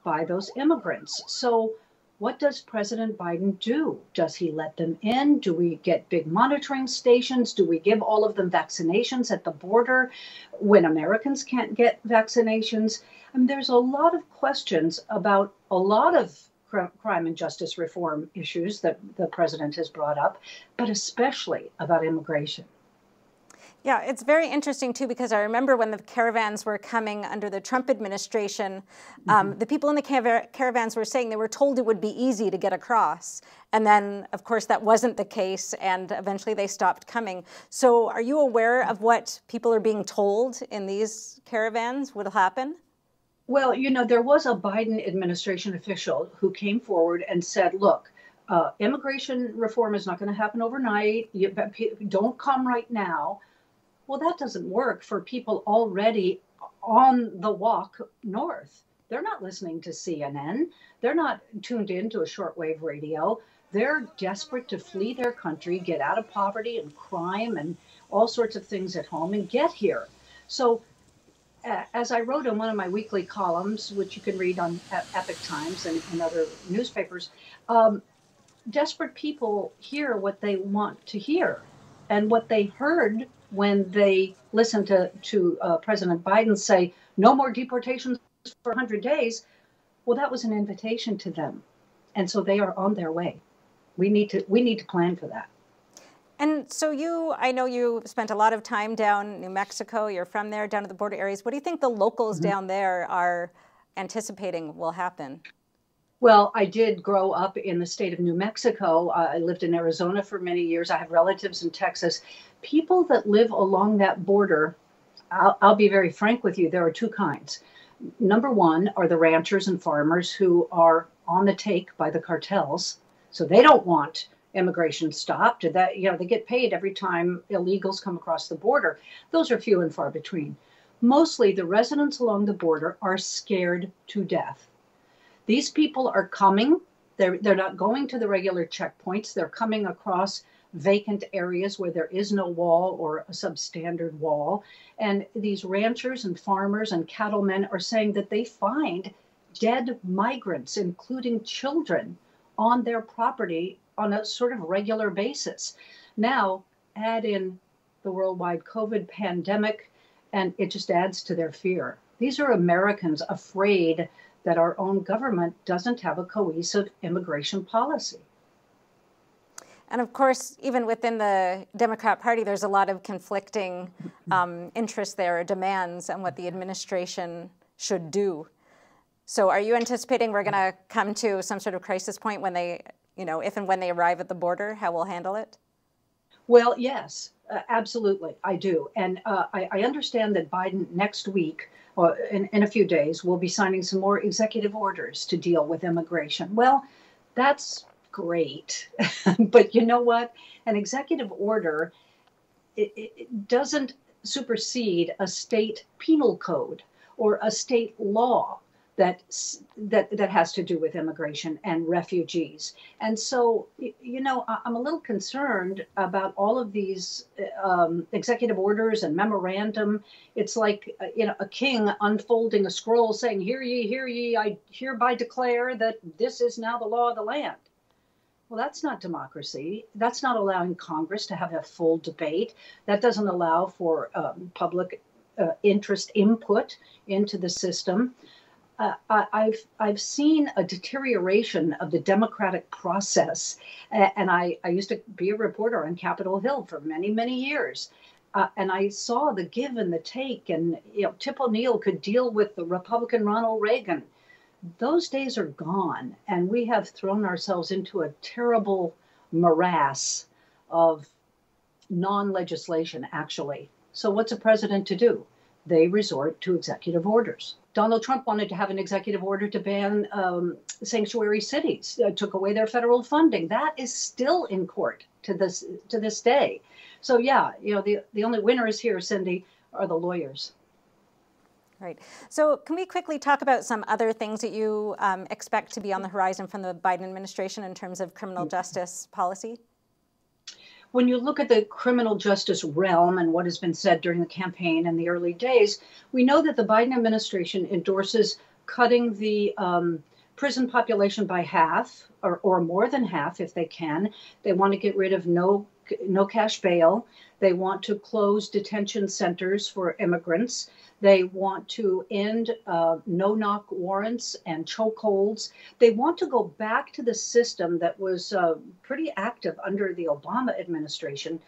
by those immigrants. So what does President Biden do? Does he let them in? Do we get big monitoring stations? Do we give all of them vaccinations at the border when Americans can't get vaccinations? I mean, there's a lot of questions about a lot of crime and justice reform issues that the president has brought up, but especially about immigration. Yeah, it's very interesting, too, because I remember when the caravans were coming under the Trump administration, the people in the caravans were saying they were told it would be easy to get across. And then, of course, that wasn't the case, and eventually they stopped coming. So are you aware of what people are being told in these caravans would happen? Well, you know, there was a Biden administration official who came forward and said, look, immigration reform is not going to happen overnight. Don't come right now. Well, that doesn't work for people already on the walk north. They're not listening to CNN. They're not tuned into a shortwave radio. They're desperate to flee their country, get out of poverty and crime and all sorts of things at home and get here. So as I wrote in one of my weekly columns, which you can read on Epoch Times and other newspapers, desperate people hear what they want to hear. And what they heard when they listened to President Biden say, no more deportations for 100 days, well, that was an invitation to them. And so they are on their way. We need to plan for that. And so I know you spent a lot of time down in New Mexico. You're from there, down to the border areas. What do you think the locals down there are anticipating will happen? Well, I did grow up in the state of New Mexico. I lived in Arizona for many years. I have relatives in Texas. People that live along that border, I'll be very frank with you, there are two kinds. Number one are the ranchers and farmers who are on the take by the cartels. So they don't want immigration stopped. That, you know, they get paid every time illegals come across the border. Those are few and far between. Mostly the residents along the border are scared to death. These people are coming. They're not going to the regular checkpoints. They're coming across vacant areas where there is no wall or a substandard wall. And these ranchers and farmers and cattlemen are saying that they find dead migrants, including children, on their property on a sort of regular basis. Now, add in the worldwide COVID pandemic, and it just adds to their fear. These are Americans afraid that our own government doesn't have a cohesive immigration policy. And of course, even within the Democrat Party, there's a lot of conflicting interests there, or demands on what the administration should do. So are you anticipating we're going to come to some sort of crisis point when they, you know, if and when they arrive at the border, how we'll handle it? Well, yes, absolutely, I do. And I understand that Biden next week, or in a few days, will be signing some more executive orders to deal with immigration. Well, that's great. But you know what? An executive order, it doesn't supersede a state penal code or a state law that has to do with immigration and refugees. And so, you know, I'm a little concerned about all of these executive orders and memorandum. It's like, you know, a king unfolding a scroll saying, hear ye, I hereby declare that this is now the law of the land. Well, that's not democracy. That's not allowing Congress to have a full debate. That doesn't allow for public interest input into the system. I've seen a deterioration of the democratic process, and I used to be a reporter on Capitol Hill for many, many years, and I saw the give and the take. And you know, Tip O'Neill could deal with the Republican Ronald Reagan. Those days are gone, and we have thrown ourselves into a terrible morass of non-legislation, actually. So what's a president to do? They resort to executive orders. Donald Trump wanted to have an executive order to ban sanctuary cities, took away their federal funding. That is still in court to this day. So yeah, you know, the only winners here, Cindy, are the lawyers. Right. So can we quickly talk about some other things that you expect to be on the horizon from the Biden administration in terms of criminal justice policy? When you look at the criminal justice realm and what has been said during the campaign and the early days, we know that the Biden administration endorses cutting the prison population by half or more than half if they can. They want to get rid of no cash bail. They want to close detention centers for immigrants. They want to end no-knock warrants and chokeholds. They want to go back to the system that was pretty active under the Obama administration,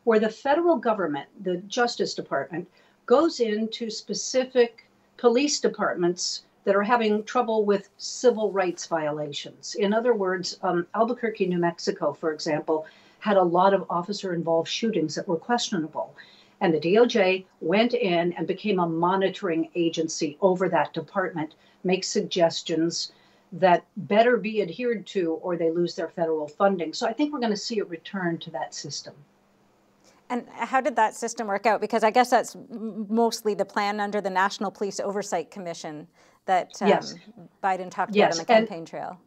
where the federal government, the Justice Department, goes into specific police departments that are having trouble with civil rights violations. In other words, Albuquerque, New Mexico, for example, had a lot of officer-involved shootings that were questionable. And the DOJ went in and became a monitoring agency over that department, makes suggestions that better be adhered to or they lose their federal funding. So I think we're going to see a return to that system. And how did that system work out? Because I guess that's mostly the plan under the National Police Oversight Commission that yes. Biden talked about on the campaign trail.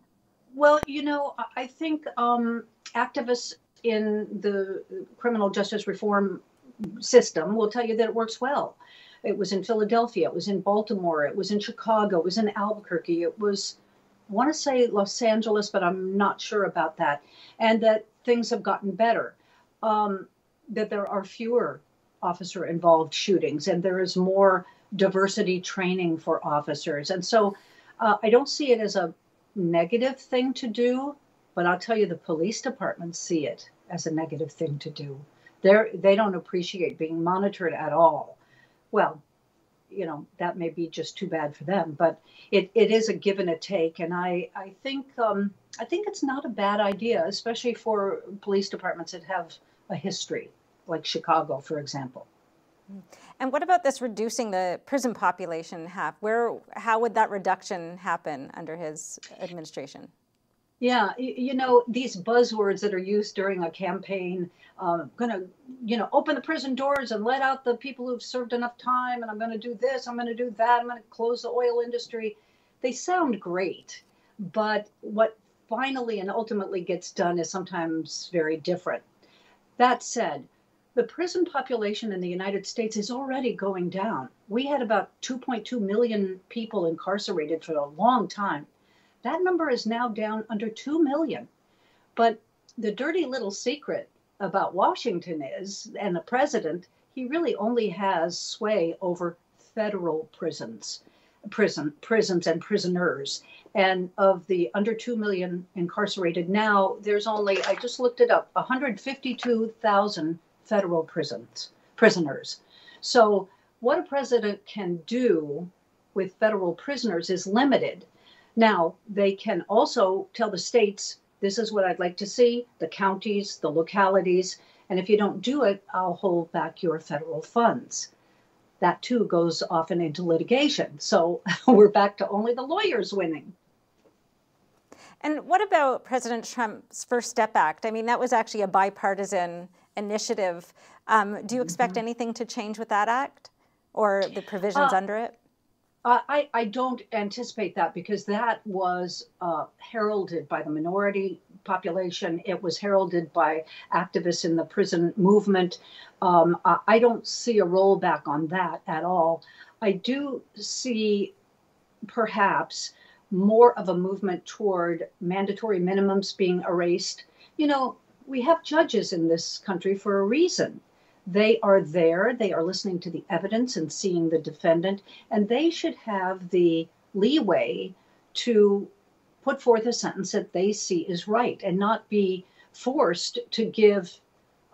Well, you know, I think activists in the criminal justice reform system will tell you that it works well. It was in Philadelphia, it was in Baltimore, it was in Chicago, it was in Albuquerque, it was, I want to say Los Angeles, but I'm not sure about that. And that things have gotten better, that there are fewer officer-involved shootings and there is more diversity training for officers. And so I don't see it as a negative thing to do, but I'll tell you the police departments see it as a negative thing to do. They don't appreciate being monitored at all. Well, that may be just too bad for them. But it is a give and a take, and I think it's not a bad idea, especially for police departments that have a history, like Chicago, for example. And what about this reducing the prison population in half? How would that reduction happen under his administration? Yeah, these buzzwords that are used during a campaign, going to, open the prison doors and let out the people who've served enough time, and I'm going to do this, I'm going to do that, I'm going to close the oil industry. They sound great, but what finally and ultimately gets done is sometimes very different. That said, the prison population in the United States is already going down. We had about 2.2 million people incarcerated for a long time. That number is now down under 2 million. But the dirty little secret about Washington is, and the president, he really only has sway over federal prisons and prisoners. And of the under 2 million incarcerated now, there's only, I just looked it up, 152,000 federal prisoners. So what a president can do with federal prisoners is limited. Now, they can also tell the states, this is what I'd like to see, the counties, the localities, and if you don't do it, I'll hold back your federal funds. That too goes often into litigation. So we're back to only the lawyers winning. And what about President Trump's First Step Act? I mean, that was actually a bipartisan initiative. Do you expect anything to change with that act or the provisions under it? I don't anticipate that, because that was heralded by the minority population. It was heralded by activists in the prison movement. I don't see a rollback on that at all. I do see perhaps more of a movement toward mandatory minimums being erased. We have judges in this country for a reason. They are there, they are listening to the evidence and seeing the defendant, and they should have the leeway to put forth a sentence that they see is right and not be forced to give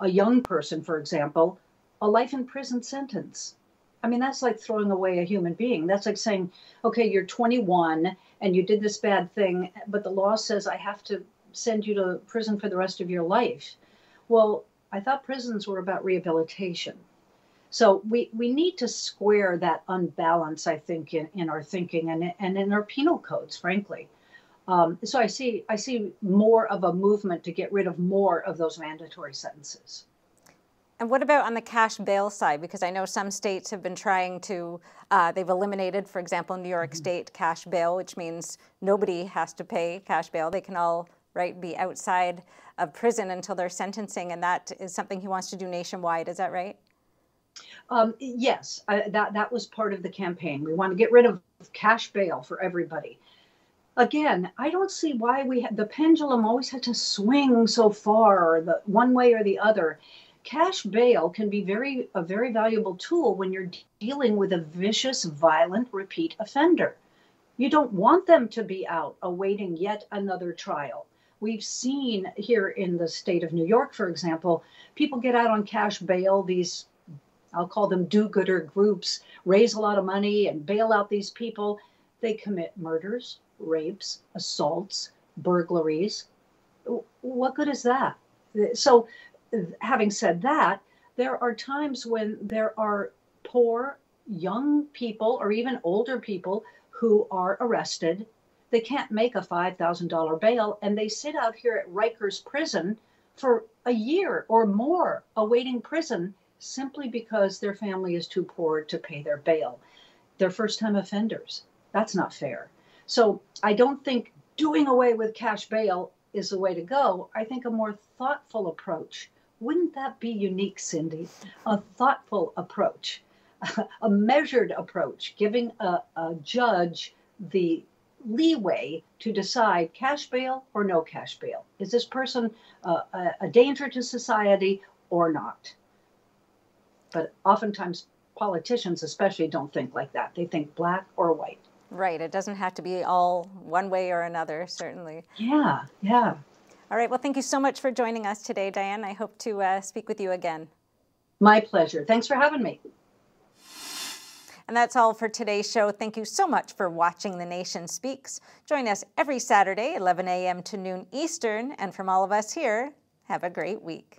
a young person, for example, a life in prison sentence. I mean, that's like throwing away a human being. That's like saying, okay, you're 21 and you did this bad thing, but the law says I have to send you to prison for the rest of your life. Well, I thought prisons were about rehabilitation. So we need to square that unbalance, I think, in our thinking and in our penal codes, frankly. So I see more of a movement to get rid of more of those mandatory sentences. And what about on the cash bail side? Because I know some states have been trying to, they've eliminated, for example, New York State cash bail, which means nobody has to pay cash bail. They can all be outside of prison until their sentencing, and that is something he wants to do nationwide. Is that right? Yes, that was part of the campaign. We want to get rid of cash bail for everybody. Again, I don't see why the pendulum always had to swing so far, the one way or the other. Cash bail can be a very valuable tool when you're dealing with a vicious, violent, repeat offender. You don't want them to be out awaiting yet another trial. We've seen here in the state of New York, for example, people get out on cash bail. These, I'll call them do-gooder groups, raise a lot of money and bail out these people. They commit murders, rapes, assaults, burglaries. What good is that? So having said that, there are times when there are poor young people or even older people who are arrested. They can't make a $5,000 bail, and they sit out here at Rikers prison for a year or more awaiting prison simply because their family is too poor to pay their bail. They're first-time offenders. That's not fair. So I don't think doing away with cash bail is the way to go. I think a more thoughtful approach. Wouldn't that be unique, Cindy? A thoughtful approach, a measured approach, giving a judge the leeway to decide cash bail or no cash bail. Is this person a danger to society or not? But oftentimes politicians especially don't think like that. They think black or white. Right. It doesn't have to be all one way or another, certainly. Yeah, yeah. All right. Well, thank you so much for joining us today, Diane. I hope to speak with you again. My pleasure. Thanks for having me. And that's all for today's show. Thank you so much for watching The Nation Speaks. Join us every Saturday, 11 a.m. to noon Eastern. And from all of us here, have a great week.